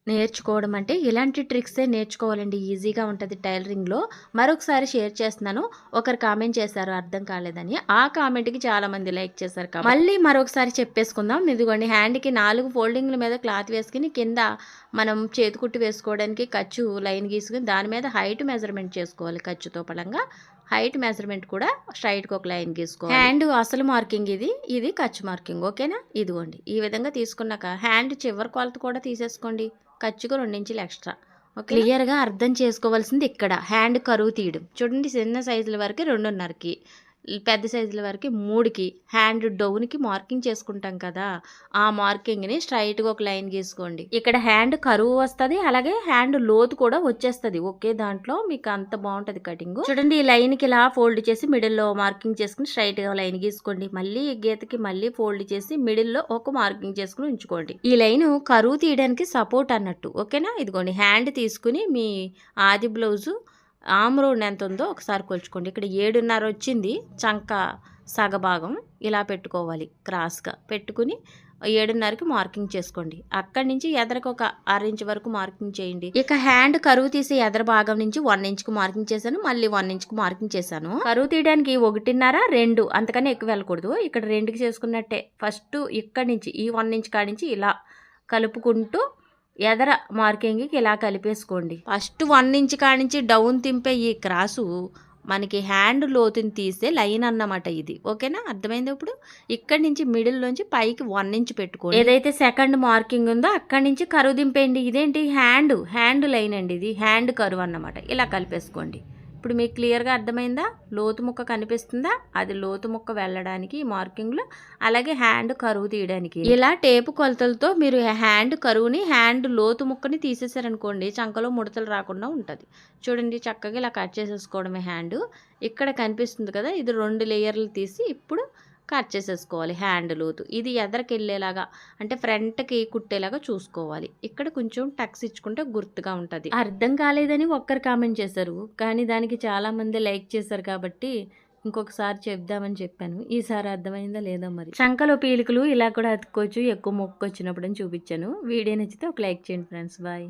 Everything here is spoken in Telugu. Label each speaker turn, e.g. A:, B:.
A: నేర్చుకోవడం అంటే ఇలాంటి ట్రిక్సే నేర్చుకోవాలండి. ఈజీగా ఉంటది టైలరింగ్‌లో. మరొకసారి షేర్ చేస్తున్నాను. ఒకరు కామెంట్ చేశారు అర్థం కాలేదని. ఆ కామెంట్‌కి చాలామంది లైక్ చేశారు మళ్ళీ మరొకసారి చెప్పేసుకుందాం. ఇదిగోండి హ్యాండ్‌కి 4 ఫోల్డింగ్‌ల మీద క్లాత్ వేసుకొని కింద మనం చేతికుట్టు వేసుకోవడానికి ఖర్చు లైన్ గీసుకొని దాని మీద హైట్ మెజర్‌మెంట్ చేసుకోవాలి ఖర్చుతో పలంగా. హైట్ మెజర్‌మెంట్ కూడా స్ట్రెయిట్‌గా ఒక లైన్ గీసుకోవాలి. హ్యాండ్ అసలు మార్కింగ్ ఇది. ఇది ఖర్చు మార్కింగ్ ఓకేనా? ఇదిగోండి. ఈ విధంగా తీసుకున్నాక హ్యాండ్ చివరి కొలత కూడా తీసేసుకోండి. ఖర్చుకు 2 ఇంచులు ఎక్స్ట్రా. క్లియర్‌గా అర్థం చేసుకోవాల్సింది ఇక్కడ హ్యాండ్ కరువు తీయడం. చూడండి చిన్న సైజుల వరకు 2:30కి, పెద్ద సైజుల వరకు 3కి హ్యాండ్ డౌన్‌కి మార్కింగ్ చేసుకుంటాం కదా! ఆ మార్కింగ్‌ని స్ట్రెయిట్‌గా ఒక లైన్ గీసుకోండి. ఇక్కడ హ్యాండ్ కరువు వస్తది. అలాగే హ్యాండ్ లోతు కూడా వచ్చేస్తది. ఒకే దాంట్లో మీకు అంత బావుంటది కటింగు. చూడండి ఈ లైన్‌కి ఇలా ఫోల్డ్ చేసి మిడిల్‌లో మార్కింగ్ చేసుకొని స్ట్రెయిట్‌గా లైన్ గీసుకోండి. మళ్ళీ ఈ గీతకి మళ్ళీ ఫోల్డ్ చేసి మిడిల్‌లో ఒక మార్కింగ్ చేసుకొని ఉంచుకోండి. ఈ లైను కరువు తీయడానికి సపోర్ట్ అన్నట్టు. ఓకేనా? ఇదిగోండి హ్యాండ్ తీసుకొని మీ ఆది బ్లౌజు ఆర్మ్ రౌండ్ ఎంత ఉందో ఒకసారి కొలుచుకోండి. ఇక్కడ 7:30 వచ్చింది చంక సగభాగం. ఇలా పెట్టుకోవాలి క్రాస్‌గా పెట్టుకుని 7:30కి మార్కింగ్ చేసుకోండి. అక్కడి నుంచి ఎదరకు ఒక 1/2 ఇంచ్ వరకు మార్కింగ్ చేయండి. ఇక హ్యాండ్ కరువు తీసి ఎదర భాగం నుంచి 1 ఇంచ్‌కి మార్కింగ్ చేశాను. మళ్ళీ 1 ఇంచ్‌కి మార్కింగ్ చేశాను. కరువు తీయడానికి 1.5 2 అంతకన్నా ఎక్కువ వెళ్ళకూడదు. ఇక్కడ 2కి చేసుకున్నట్టే. ఫస్ట్ ఇక్కడి నుంచి ఈ 1 ఇంచ్ కాడి నుంచి ఇలా కలుపుకుంటూ ఎదర మార్కింగ్‌కి ఇలా కలిపేసుకోండి. ఫస్ట్ 1 ఇంచ్ కానించి డౌన్ తింపే ఈ క్రాసు మనకి హ్యాండ్ లోతుని తీసే లైన్ అన్నమాట ఇది. ఓకేనా? అర్థమైందా ఇప్పుడు? ఇక్కడి నుంచి మిడిల్‌లోంచి పైకి 1 ఇంచ్ పెట్టుకోండి. ఏదైతే సెకండ్ మార్కింగ్ ఉందో అక్కడి నుంచి కరువు దింపేయండి. ఇదేంటి హ్యాండ్ లైన్ అండి ఇది. హ్యాండ్ కరువు అన్నమాట. ఇలా కలిపేసుకోండి. ఇప్పుడు మీకు క్లియర్‌గా అర్థమైందా? లోతు ముక్క కనిపిస్తుందా? అది లోతు ముక్క వెళ్ళడానికి ఈ మార్కింగ్‌లో, అలాగే హ్యాండ్ కరువు తీయడానికి. ఇలా టేపు కొలతలతో మీరు హ్యాండ్ కరువుని, హ్యాండ్ లోతు ముక్కని తీసేసారనుకోండి చంకలో ముడతలు రాకుండా ఉంటది. చూడండి చక్కగా ఇలా కట్ చేసేసుకోవడమే హ్యాండ్. ఇక్కడ కనిపిస్తుంది కదా! ఇది 2 లేయర్లు తీసి ఇప్పుడు కట్ చేసేసుకోవాలి హ్యాండ్ లోతు. ఇది ఎదరకెళ్ళేలాగా అంటే ఫ్రంట్‌కి కుట్టేలాగా చూసుకోవాలి. ఇక్కడ కొంచెం టక్స్ ఇచ్చుకుంటే గుర్తుగా ఉంటది. అర్థం కాలేదని ఒక్కరు కామెంట్ చేశారు. కానీ దానికి చాలామంది లైక్ చేశారు కాబట్టి ఇంకొకసారి చెప్దామని చెప్పాను. ఈసారి అర్థమైందా లేదా మరి. చంకలో పీలికలు ఇలా కూడా అతుక్కోవచ్చు. ఎక్కువ మొక్కొచ్చినప్పుడు అని చూపించాను. వీడియో నచ్చితే ఒక లైక్ చేయండి ఫ్రెండ్స్. బాయ్.